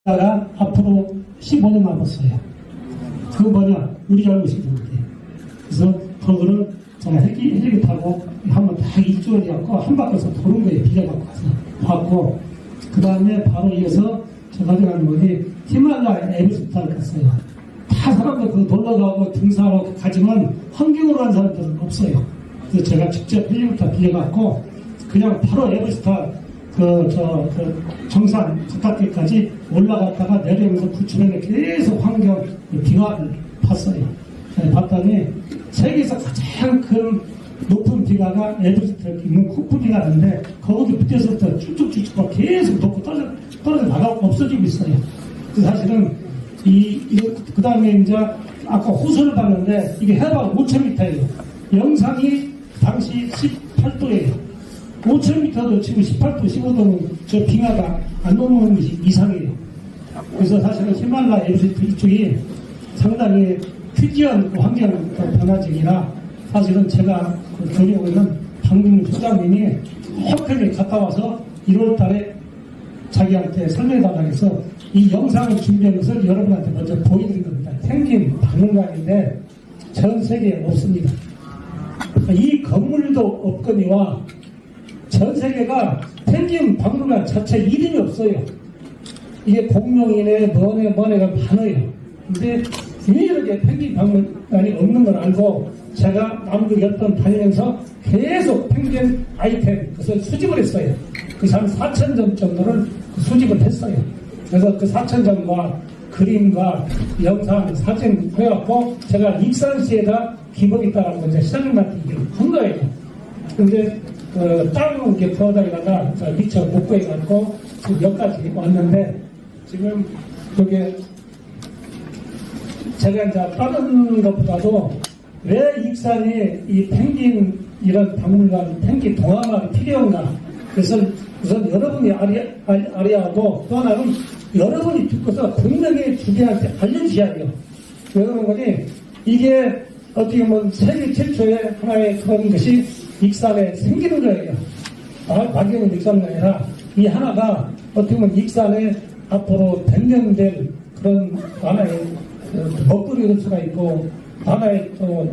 다가 앞으로 15년 남았어요. 그 뭐냐, 우리 잘못이던데. 그래서 그거를 제가 헬기 타고 한번 다 일주일 갖고 한 바퀴에서 도는 거에 빌려갖고 가서 봤고, 그 다음에 바로 이어서 저 가져가는 거니 히말라야 에베레스트를 갔어요. 다 사람들 그 놀러가고 등산하고 가지만 환경으로 간 사람들은 없어요. 그래서 제가 직접 헬리콥터 빌려갖고 그냥 바로 에베레스트 정상 바깥에까지 올라갔다가 내려오면서 그 주변에 계속 환경 빙하를 봤어요. 봤더니 세계에서 가장 큰 높은 빙하가 에베레스트 있는 쿠프 빙하인데 거기 밑에서부터 쭉쭉쭉 계속 높고 떨어져 나가고 없어지고 있어요. 사실은 그 다음에 이제 아까 호수를 봤는데 이게 해발 5,000m예요. 영상이 당시 18도예요. 5,000m도 지금 18도, 15도는 저 빙하가 안 넘어오는 것이 이상해요. 그래서 사실은 히말라야 에베레스트 이쪽이 상당히 특이한 그 환경 변화적이라 사실은 제가 그 교류하고 있는 박민우 소장님이 호텔에 갔다 와서 1월 달에 자기한테 설명해달라고 해서 이 영상을 준비하면서 여러분한테 먼저 보여드린 겁니다. 펭귄 박물관인데 전 세계에 없습니다. 이 건물도 없거니와 전 세계가 펭귄 박물관 자체 이름이 없어요. 이게 공룡이네 뭐네가 많아요. 근데 왜 이렇게 펭귄 박물관이 없는 걸 알고 제가 남극 10번 다니면서 계속 펭귄 아이템 그것을 수집을 했어요. 그래서 한 4,000점 정도를 수집을 했어요. 그래서 그 4,000점과 그림과 영상, 사진 해갖고 제가 익산시에다 기부하겠다라고 이제 시장님한테 얘기를 한 거예요. 근데 땅을 이렇게 부어다니다가 미처 못 구해갖고 지금 여기까지 왔는데 지금 그게 제가 이제 다른 것보다도 왜 익산이 이 펭귄 이런 박물관, 펭귄 동화마을이 필요한가? 그래서 우선 여러분이 알아야하고 또 하나는 여러분이 듣고서 분명히 주변한테 알려주셔야 돼요. 왜 그런 거니? 이게 어떻게 보면 세계 최초의 하나의 그런 것이 익산에 생기는 거예요. 박영은 익산이 아니라 이 하나가 어떻게 보면 익산에 앞으로 100년 될 그런 하나의 먹거리 될 수가 있고 하나의 또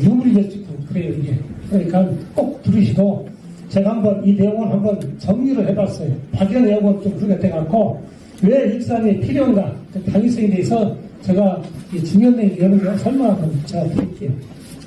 유물이 될 수 있고 그래요 이게. 그러니까 꼭 들으시고 제가 한번 이 내용을 한번 정리를 해봤어요. 박연 내용은 좀 그렇게 돼갖고 왜 익산이 필요한가 당위성에 대해서 제가 중요한 내용 설명 한번 제가 드릴게요.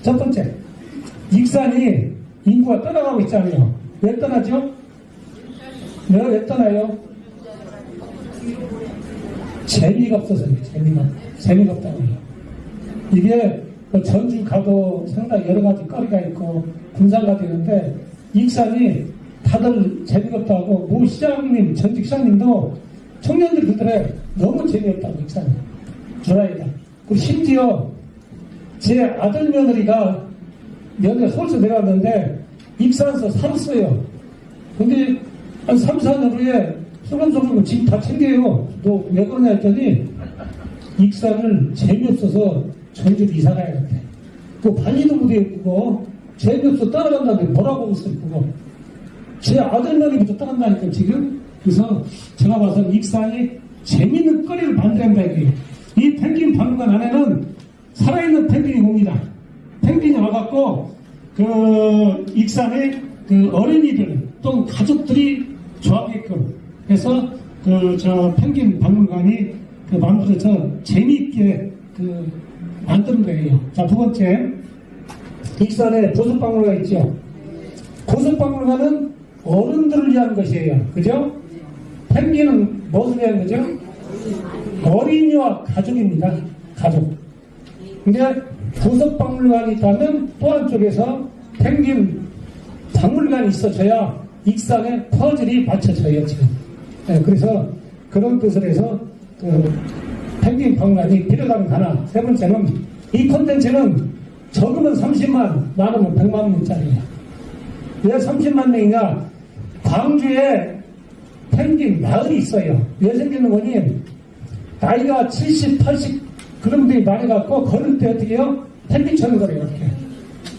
첫 번째, 익산이 인구가 떠나가고 있잖아요. 왜 떠나죠? 왜 떠나요? 재미가 없어서 재미가 없다고요. 이게 전주 가도 상당히 여러 가지 거리가 있고 군산 가도 있는데 익산이 다들 재미가 없다고 모 시장님, 전직 시장님도 청년들이 그들에 너무 재미없다고 익산이 주라이다. 그리고 심지어 제 아들 며느리가 서울서 내려왔는데 익산에서 살았어요. 근데 한 3, 4년 후에 소란소란 집 다 챙겨요. 너 왜 그러냐 했더니 익산을 재미없어서 전주로 이사 가야겠대. 그 반리도 못해고 재미없어 따라간다는데 뭐라고 하고 있어요. 그거 제 아들 며느리부터 따라간다니까 지금. 그래서 제가 봐서는 익산이 재미있는 거리를 만들어야 된다 이거예요. 이 펭귄 박물관 안에는 살아있는 펭귄이 옵니다. 펭귄이 와갖고 그 익산의 그 어린이들 또 가족들이 좋아하게끔 해서 저 펭귄 박물관이 만들어서 재미있게 만드는 거예요. 자, 두 번째, 익산에 보석박물관 있죠. 보석박물관은 어른들을 위한 것이에요. 그죠? 펭귄은 무엇을 위한 거죠? 어린이와 가족입니다. 가족. 근데 보석박물관이 있다면 또 한쪽에서 펭귄 박물관이 있어져야 익산의 퍼즐이 맞춰져요, 지금. 네, 그래서 그런 뜻을 해서 펭귄 박물관이 필요하다는 하나. 세 번째는 이 콘텐츠는 적으면 30만, 많으면 100만 원짜리예요. 왜 30만 명이냐? 광주에 펭귄 마을이 있어요. 왜 생기는 거니? 나이가 70, 80 그런 분들이 많이 갖고 걸을 때 어떻게 해요? 펭귄처럼 걸어요, 이렇게.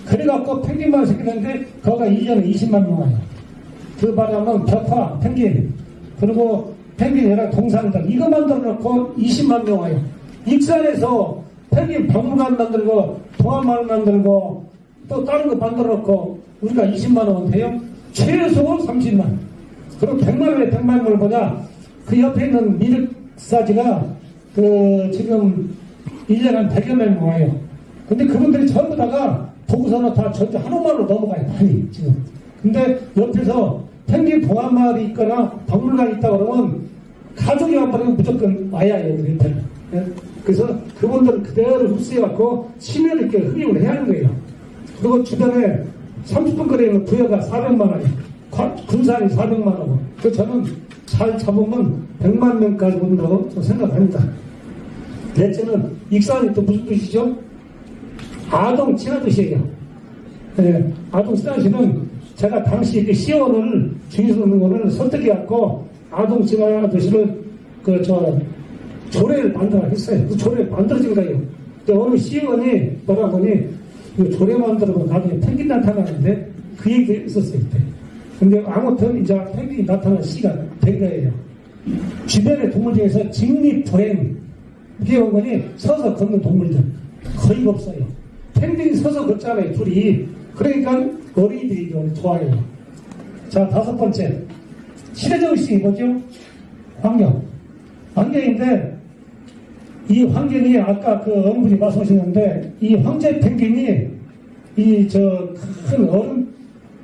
그래갖고 펭귄 마을 생기는데 거기가 1년에 20만 명 와요. 그 말하면 벽화, 펭귄, 그리고 펭귄 여러 동상들 이거 만들어 놓고 20만 명 와요. 익산에서 펭귄 박물관 만들고 동화마을 만들고 또 다른 거 만들어 놓고 우리가 20만 원 돼요. 최소 30만. 그럼 100만 원에 100만 원을 보냐? 그 옆에 있는 미륵사지가 지금 1년에 한 100여 명 와요. 근데 그분들이 전부 다가 보고서는 다 전주 한옥마을로 넘어가요. 많이 지금. 근데 옆에서 펭귄 동화마을이 있거나 박물관이 있다 그러면 가족이 와버리면 무조건 와야 해요. 그래서 그분들은 그대로 흡수해갖고 심혈 있게 흡입을 해야 하는 거예요. 그리고 주변에 30분 거리에 있는 부여가 400만 원이에요. 군산이 400만 원이고. 그래서 저는 잘 잡으면 100만 명까지 온다고 생각합니다. 넷째는 익산이 또 무슨 뜻이죠? 아동 친화도시예요. 네, 아동 친화도시는 제가 당시 그 시원을 중에서 놓는 거를 선택해갖고 아동 친화도시를 조례를 만들어냈어요. 그 조례를 만들어진 거예요. 근데 어느 시의원이 뭐라고 하니 그 조례 만들어서 나중에 펭귄 나타나는데 그 얘기 있었어요. 그때. 근데 아무튼 이제 펭귄이 나타난 시가 된 거예요. 주변의 동물 중에서 직립보행 이게 보니 서서 걷는 동물들 거의 없어요. 펭귄이 서서 걷잖아요. 둘이. 그러니까 어린이들이 좀 좋아해요. 자, 5번째 시대정신이 뭐죠? 환경인데 이 환경이 아까 그 어른분이 말씀하셨는데 이 황제 펭귄이 큰 얼음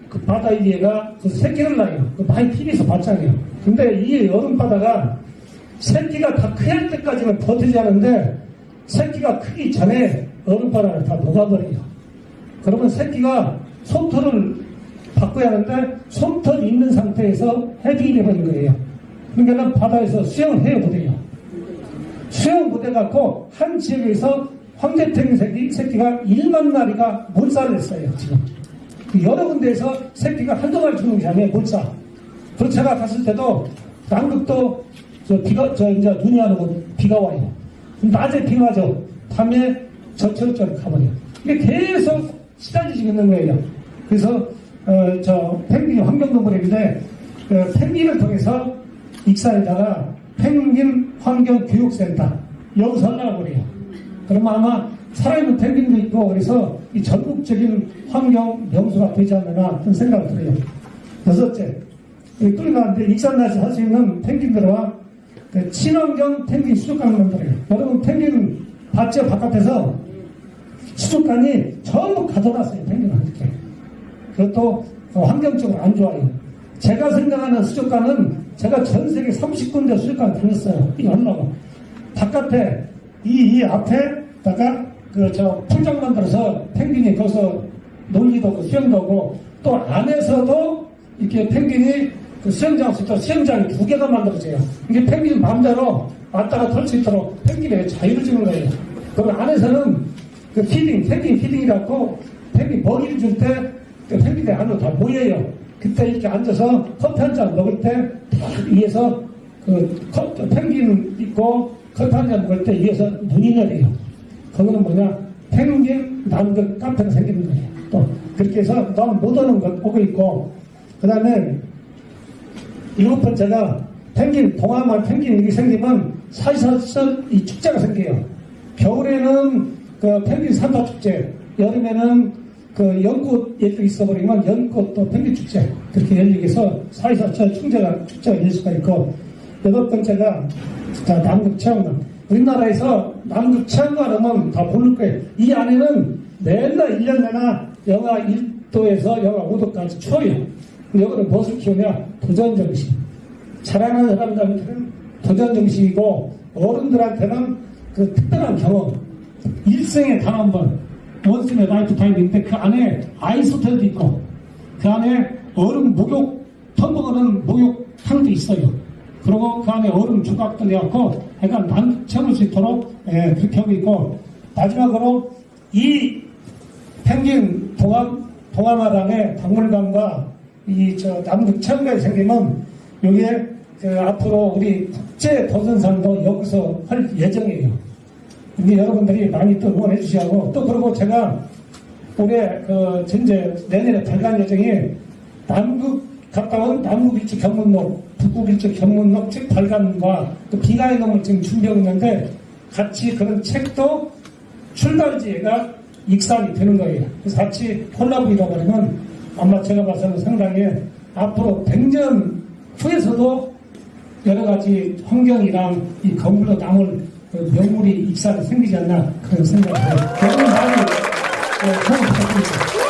그 바다 위에가 그 새끼를 낳아요. 그 많이 TV에서 봤잖아요. 근데 이 얼음바다가 새끼가 다 커야 때까지는 버티지 않는데 새끼가 크기 전에 얼음바다를 다 녹아버려요. 그러면 새끼가 솜털을 바꿔야 하는데 솜털이 있는 상태에서 해빙이 되버린 거예요. 그러니까 바다에서 수영을 해야 못해요. 수영 못해갖고 한 지역에서 황제펭귄 새끼가 1만 마리가 몰살을 했어요. 지금 여러 군데에서 새끼가 한두 마리 죽는 게 아니에요. 몰살. 그래서 제가 갔을 때도 남극도 이제 눈이 안 오고 비가 와요. 낮에 비 와죠. 밤에 저쪽으로 가버려요. 이게 계속 시달리고 있는 거예요. 그래서 펭귄 환경동물인데 펭귄을 통해서 익산에다가 펭귄 환경교육센터 여기서 하려고 그래요. 그러면 아마 살아있는 펭귄도 있고 그래서 이 전국적인 환경 명소가 되지 않나 그런 생각이 들어요. 6째, 뚫이 나는데 익산에서 할 수 있는 펭귄들과 그 친환경 펭귄 수족관을 만들어요. 여러분 펭귄 봤죠? 바깥에서 수족관이 전부 가둬놨어요. 펭귄한테. 그것도 환경적으로 안 좋아요. 제가 생각하는 수족관은 제가 전 세계 30군데 수족관 다녔어요. 이 얼마가. 바깥에 이 앞에다가 풀장 만들어서 펭귄이 거기서 놀기도 하고 수영도 하고 또 안에서도 이렇게 펭귄이 그 수영장에서 또 수영장이 2개가 만들어져요. 이게 펭귄 마음대로 왔다가 털 수 있도록 펭귄의 자유를 주는 거예요. 그리고 안에서는 그 펭귄 피딩이라고 펭귄 먹이를 줄 때 그 펭귄들 안으로 다 모여요. 그때 이렇게 앉아서 커피 한 잔 먹을 때 위에서 펭귄 있고 커피 한 잔 먹을 때 위에서 눈이 내려요. 그거는 뭐냐? 펭귄 남극 카페가 생기는 거예요. 또 그렇게 해서 너무 못 오는 것 보고 있고 그 다음에 7번째가 펭귄 동화마을 펭귄 이렇게 생기면 사시사철 이 축제가 생겨요. 겨울에는 그 펭귄 산타 축제, 여름에는 그 연꽃 예쁘게 있어버리면 연꽃 또 펭귄 축제 그렇게 열리게 해서 사시사철 축제가 열릴 수가 있고 8번째가 남극체험관. 우리나라에서 남극체험관 하면 다 모를 거예요. 이 안에는 맨날 1년 내나 영하 1도에서 영하 5도까지 추워요. 여기는 무엇을 키우냐? 도전정신. 자라는 사람들한테는 도전정신이고 어른들한테는 그 특별한 경험. 일생에 단 한 번 원스의 라이프 타임인데 그 안에 아이스 호텔도 있고 그 안에 얼음 목욕 텀버거는 목욕탕도 있어요. 그리고 그 안에 얼음 조각도 내갖고 약간 남극체험할 수 있도록 그렇게 하고 있고 마지막으로 이 펭귄 동화마당의 박물관과 남극체험관이 생기면 여기에 앞으로 우리 국제 도전상도 여기서 할 예정이에요. 근데 여러분들이 많이 또 응원해 주시고 또 그리고 제가 올해 이제 내년에 발간 예정이 남극 가까운 남북일주 견문록, 북북일주 견문록 책 발간과 또 비가의 놈을 지금 준비하고 있는데 같이 그런 책도 출간지가 익산이 되는 거예요. 그래서 같이 콜라보 이뤄버리면 아마 제가 봐서는 상당히 앞으로 100년 후에서도 여러 가지 환경이랑 이 건물로 남을 명물이 익산이 생기지 않나 그런 생각을 해요. 여러분 많이 도움 부탁드립니다.